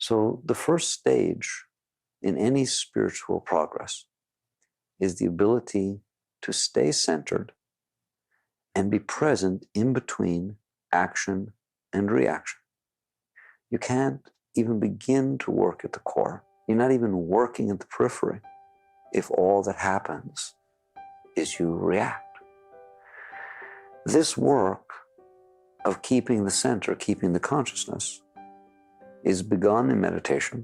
So the first stage in any spiritual progress is the ability to stay centered and be present in between action and reaction. You can't even begin to work at the core. You're not even working at the periphery if all that happens is you react. This work of keeping the center, keeping the consciousness, is begun in meditation,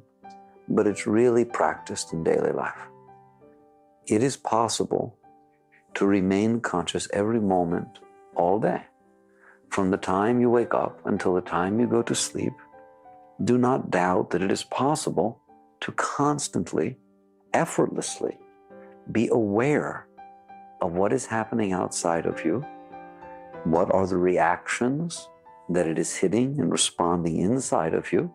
but it's really practiced in daily life. It is possible to remain conscious every moment, all day. From the time you wake up until the time you go to sleep, do not doubt that it is possible to constantly, effortlessly be aware of what is happening outside of you, what are the reactions that it is hitting and responding inside of you,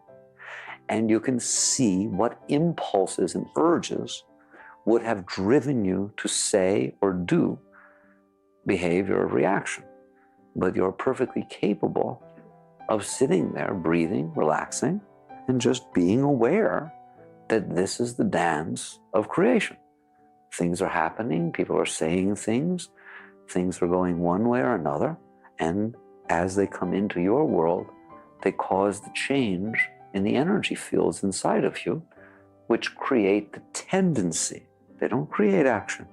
and you can see what impulses and urges would have driven you to say or do behavior or reaction. But you're perfectly capable of sitting there, breathing, relaxing, and just being aware that this is the dance of creation. Things are happening, people are saying things are going one way or another, and as they come into your world, they cause the change in the energy fields inside of you, which create the tendency. They don't create action.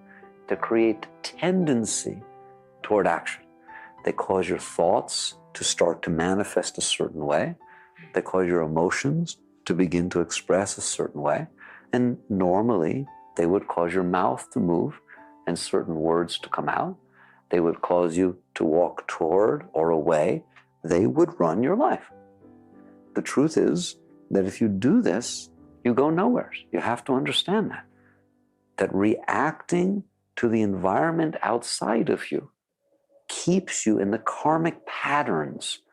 They create the tendency toward action. They cause your thoughts to start to manifest a certain way. They cause your emotions to begin to express a certain way. And normally, they would cause your mouth to move and certain words to come out. They would cause you to walk toward or away. They would run your life. The truth is that if you do this, you go nowhere. You have to understand that reacting to the environment outside of you keeps you in the karmic patterns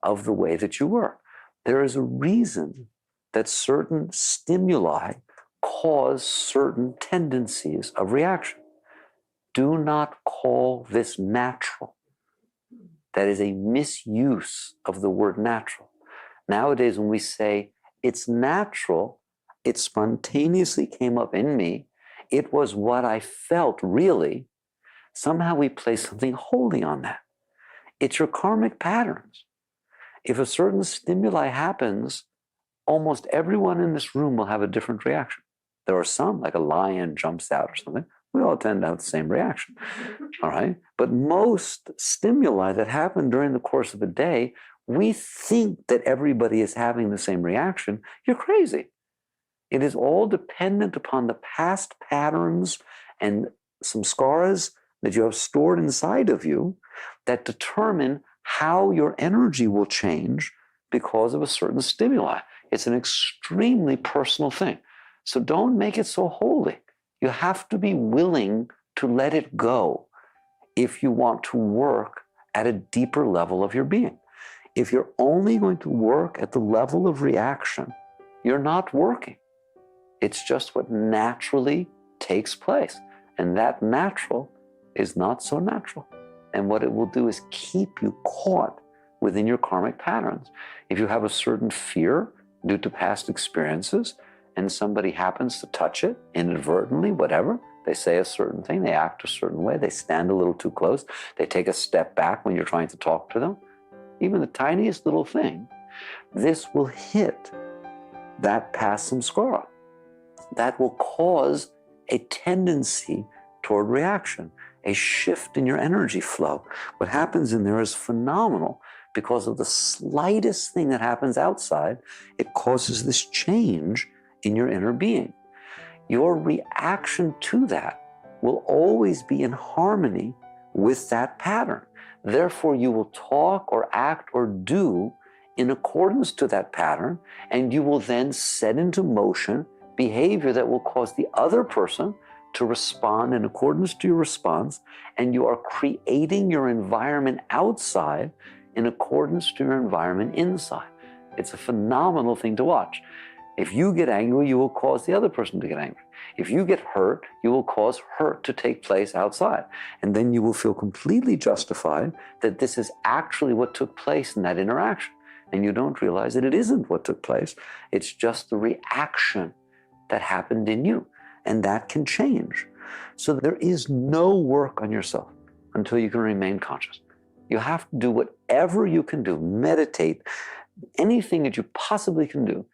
of the way that you work. There is a reason that certain stimuli cause certain tendencies of reaction. Do not call this natural. That is a misuse of the word natural. Nowadays, when we say it's natural, it spontaneously came up in me, it was what I felt really, somehow we place something holy on that. It's your karmic patterns. If a certain stimuli happens, almost everyone in this room will have a different reaction. There are some, like a lion jumps out or something, we all tend to have the same reaction, all right? But most stimuli that happen during the course of a day, we think that everybody is having the same reaction. You're crazy. It is all dependent upon the past patterns and some scars that you have stored inside of you that determine how your energy will change because of a certain stimuli. It's an extremely personal thing. So don't make it so holy. You have to be willing to let it go if you want to work at a deeper level of your being. If you're only going to work at the level of reaction, you're not working. It's just what naturally takes place. And that natural is not so natural. And what it will do is keep you caught within your karmic patterns. If you have a certain fear due to past experiences, and somebody happens to touch it inadvertently, whatever, they say a certain thing, they act a certain way, they stand a little too close, they take a step back when you're trying to talk to them, even the tiniest little thing, this will hit that past samskara. That will cause a tendency toward reaction, a shift in your energy flow. What happens in there is phenomenal. Because of the slightest thing that happens outside, it causes this change in your inner being. Your reaction to that will always be in harmony with that pattern. Therefore, you will talk or act or do in accordance to that pattern, and you will then set into motion behavior that will cause the other person to respond in accordance to your response, and you are creating your environment outside in accordance to your environment inside. It's a phenomenal thing to watch. If you get angry, you will cause the other person to get angry. If you get hurt, you will cause hurt to take place outside. And then you will feel completely justified that this is actually what took place in that interaction. And you don't realize that it isn't what took place. It's just the reaction that happened in you. And that can change. So there is no work on yourself until you can remain conscious. You have to do whatever you can do, meditate, anything that you possibly can do,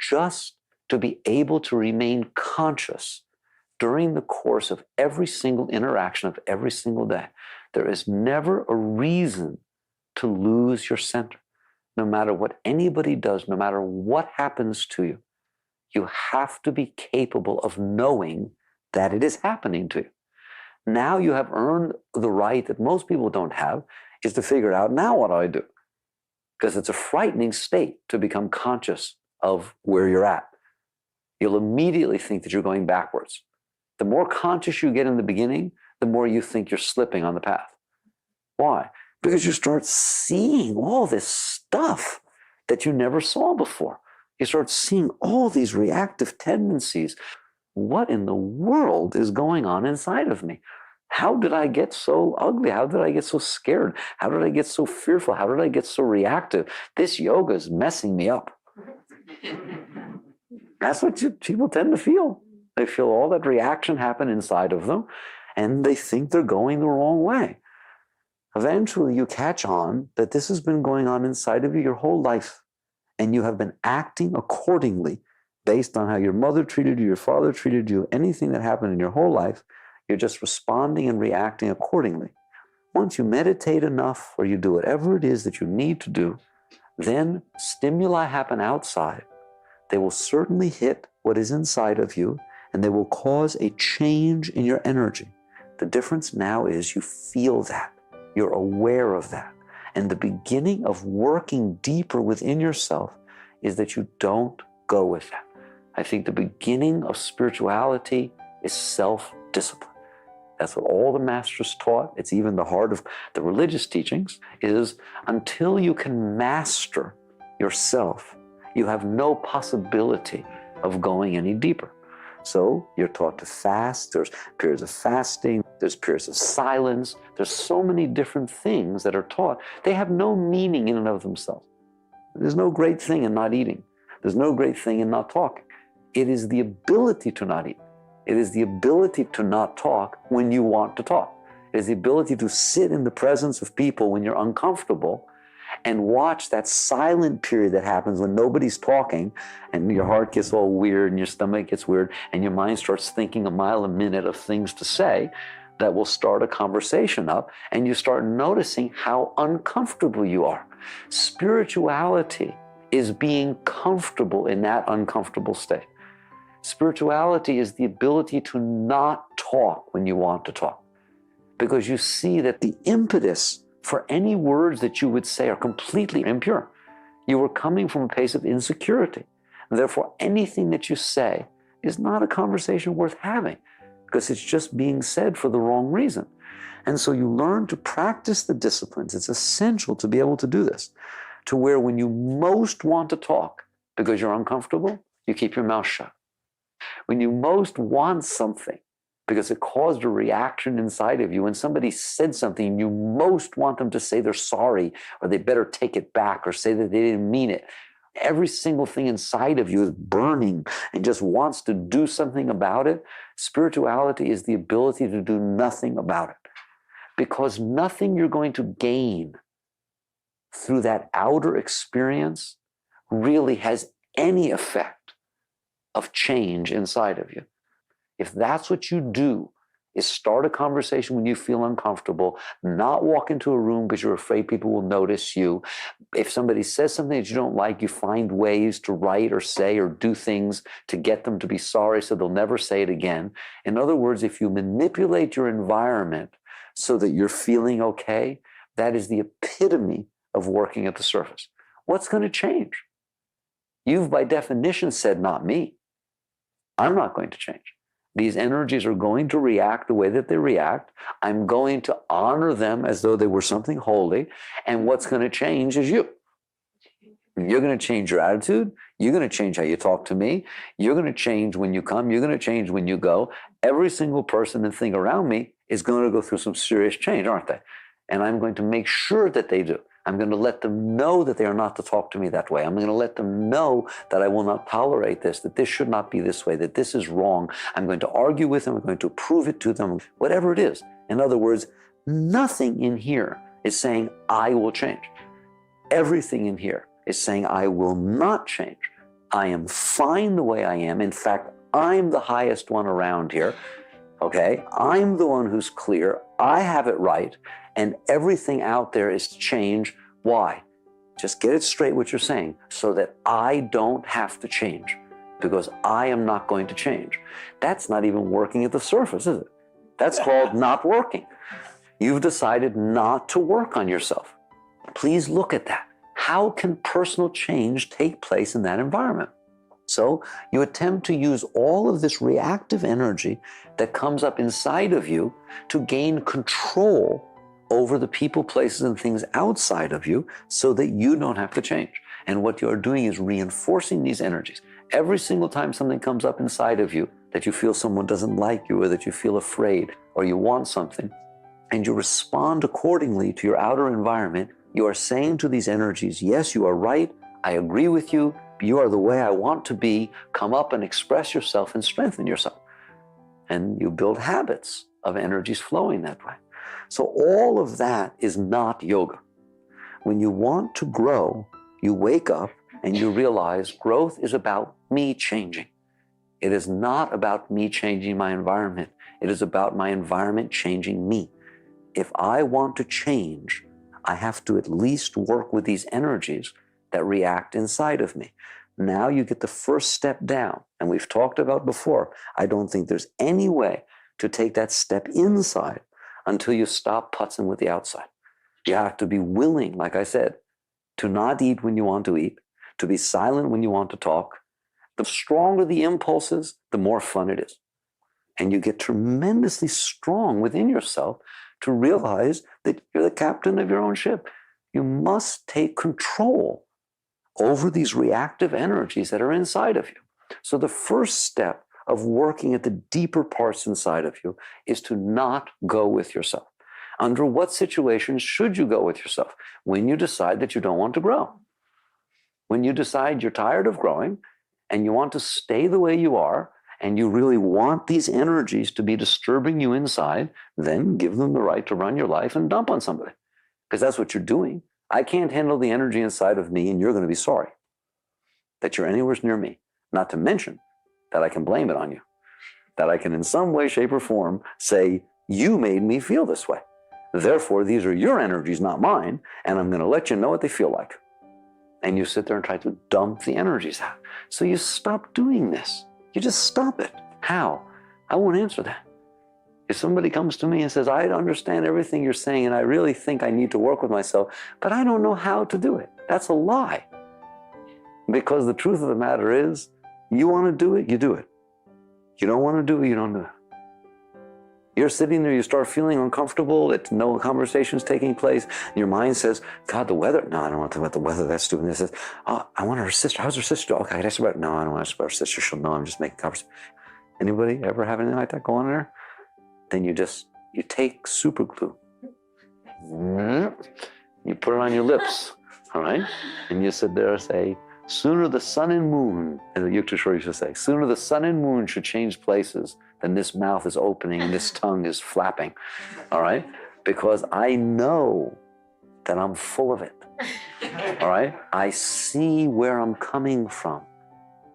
just to be able to remain conscious during the course of every single interaction of every single day. There is never a reason to lose your center. No matter what anybody does, no matter what happens to you, you have to be capable of knowing that it is happening to you. Now you have earned the right that most people don't have, is to figure out, now what do I do? Because it's a frightening state to become conscious of where you're at. You'll immediately think that you're going backwards. The more conscious you get in the beginning, the more you think you're slipping on the path. Why? Because you start seeing all this stuff that you never saw before. You start seeing all these reactive tendencies. What in the world is going on inside of me? How did I get so ugly? How did I get so scared? How did I get so fearful? How did I get so reactive? This yoga is messing me up. That's what people tend to feel. They feel all that reaction happen inside of them, and they think they're going the wrong way. Eventually, you catch on that this has been going on inside of you your whole life, and you have been acting accordingly based on how your mother treated you, your father treated you, anything that happened in your whole life, you're just responding and reacting accordingly. Once you meditate enough, or you do whatever it is that you need to do, then stimuli happen outside. They will certainly hit what is inside of you, and they will cause a change in your energy. The difference now is you feel that. You're aware of that. And the beginning of working deeper within yourself is that you don't go with that. I think the beginning of spirituality is self-discipline. That's what all the masters taught. It's even the heart of the religious teachings, is until you can master yourself, you have no possibility of going any deeper. So you're taught to fast. There's periods of fasting. There's periods of silence. There's so many different things that are taught. They have no meaning in and of themselves. There's no great thing in not eating. There's no great thing in not talking. It is the ability to not eat. It is the ability to not talk when you want to talk. It is the ability to sit in the presence of people when you're uncomfortable and watch that silent period that happens when nobody's talking and your heart gets all weird and your stomach gets weird and your mind starts thinking a mile a minute of things to say that will start a conversation up, and you start noticing how uncomfortable you are. Spirituality is being comfortable in that uncomfortable state. Spirituality is the ability to not talk when you want to talk, because you see that the impetus for any words that you would say are completely impure. You are coming from a place of insecurity. And therefore, anything that you say is not a conversation worth having, because it's just being said for the wrong reason. And so you learn to practice the disciplines. It's essential to be able to do this, to where when you most want to talk because you're uncomfortable, you keep your mouth shut. When you most want something, because it caused a reaction inside of you. When somebody said something, you most want them to say they're sorry, or they better take it back, or say that they didn't mean it. Every single thing inside of you is burning and just wants to do something about it. Spirituality is the ability to do nothing about it, because nothing you're going to gain through that outer experience really has any effect of change inside of you. If that's what you do, is start a conversation when you feel uncomfortable, not walk into a room because you're afraid people will notice you. If somebody says something that you don't like, you find ways to write or say or do things to get them to be sorry so they'll never say it again. In other words, if you manipulate your environment so that you're feeling okay, that is the epitome of working at the surface. What's going to change? You've by definition said, not me. I'm not going to change. These energies are going to react the way that they react. I'm going to honor them as though they were something holy. And what's going to change is you. You're going to change your attitude. You're going to change how you talk to me. You're going to change when you come. You're going to change when you go. Every single person and thing around me is going to go through some serious change, aren't they? And I'm going to make sure that they do. I'm going to let them know that they are not to talk to me that way. I'm going to let them know that I will not tolerate this, that this should not be this way, that this is wrong. I'm going to argue with them. I'm going to prove it to them, whatever it is. In other words, nothing in here is saying, I will change. Everything in here is saying, I will not change. I am fine the way I am. In fact, I'm the highest one around here. Okay? I'm the one who's clear. I have it right. And everything out there is to change. Why? Just get it straight what you're saying, so that I don't have to change, because I am not going to change. That's not even working at the surface, is it? That's called not working. You've decided not to work on yourself. Please look at that. How can personal change take place in that environment? So you attempt to use all of this reactive energy that comes up inside of you to gain control over the people, places, and things outside of you, so that you don't have to change. And what you're doing is reinforcing these energies. Every single time something comes up inside of you, that you feel someone doesn't like you, or that you feel afraid, or you want something, and you respond accordingly to your outer environment, you are saying to these energies, yes, you are right, I agree with you, you are the way I want to be, come up and express yourself and strengthen yourself. And you build habits of energies flowing that way. So all of that is not yoga. When you want to grow, you wake up and you realize growth is about me changing. It is not about me changing my environment. It is about my environment changing me. If I want to change, I have to at least work with these energies that react inside of me. Now you get the first step down. And we've talked about before, I don't think there's any way to take that step inside until you stop putzing with the outside. You have to be willing, like I said, to not eat when you want to eat, to be silent when you want to talk. The stronger the impulses, the more fun it is. And you get tremendously strong within yourself to realize that you're the captain of your own ship. You must take control over these reactive energies that are inside of you. So the first step of working at the deeper parts inside of you is to not go with yourself. Under what situations should you go with yourself? When you decide that you don't want to grow. When you decide you're tired of growing and you want to stay the way you are, and you really want these energies to be disturbing you inside, then give them the right to run your life and dump on somebody. Because that's what you're doing. I can't handle the energy inside of me, and you're going to be sorry that you're anywhere near me. Not to mention that I can blame it on you. That I can in some way, shape, or form say, you made me feel this way. Therefore, these are your energies, not mine, and I'm going to let you know what they feel like. And you sit there and try to dump the energies out. So you stop doing this. You just stop it. How? I won't answer that. If somebody comes to me and says, I understand everything you're saying and I really think I need to work with myself, but I don't know how to do it. That's a lie. Because the truth of the matter is, you want to do it, you do it. You don't want to do it, you don't do it. You're sitting there, you start feeling uncomfortable, that no conversation's taking place, and your mind says, God, the weather. No, I don't want to talk about the weather, that's stupid. And it says, oh, I want her sister. How's her sister? Okay, I ask about it. No, I don't want to ask about her sister. She'll know I'm just making conversation. Anybody ever have anything like that go on there? Then you take super glue. You put it on your lips, all right? And you sit there and say, sooner the sun and moon, as the Yukteswar used to say, sooner the sun and moon should change places than this mouth is opening and this tongue is flapping, all right? Because I know that I'm full of it, all right? I see where I'm coming from,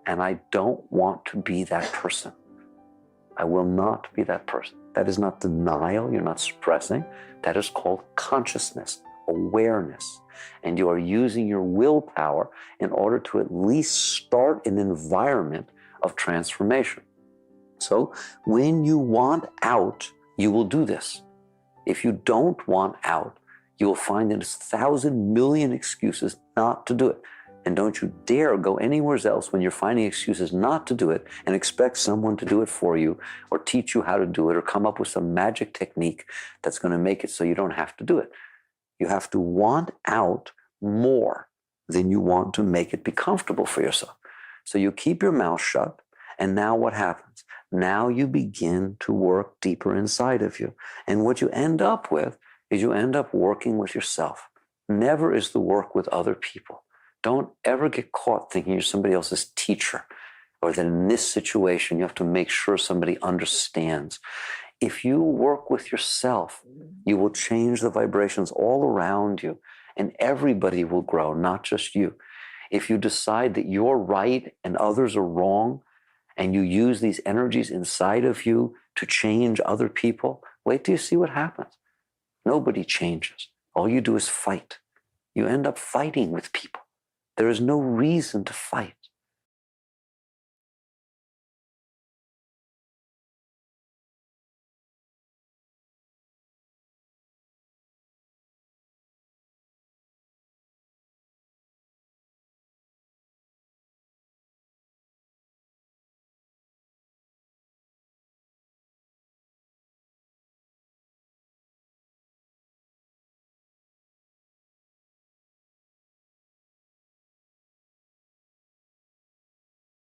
and I don't want to be that person. I will not be that person. That is not denial, you're not suppressing. That is called consciousness, awareness. And you are using your willpower in order to at least start an environment of transformation. So when you want out, you will do this. If you don't want out, you will find there's 1,000 million excuses not to do it. And don't you dare go anywhere else when you're finding excuses not to do it and expect someone to do it for you or teach you how to do it or come up with some magic technique that's going to make it so you don't have to do it. You have to want out more than you want to make it be comfortable for yourself. So you keep your mouth shut, and now what happens? Now you begin to work deeper inside of you. And what you end up with is you end up working with yourself. never is the work with other people. Don't ever get caught thinking you're somebody else's teacher, or that in this situation you have to make sure somebody understands. If you work with yourself, you will change the vibrations all around you, and everybody will grow, not just you. If you decide that you're right and others are wrong, and you use these energies inside of you to change other people, wait till you see what happens. Nobody changes. All you do is fight. You end up fighting with people. There is no reason to fight.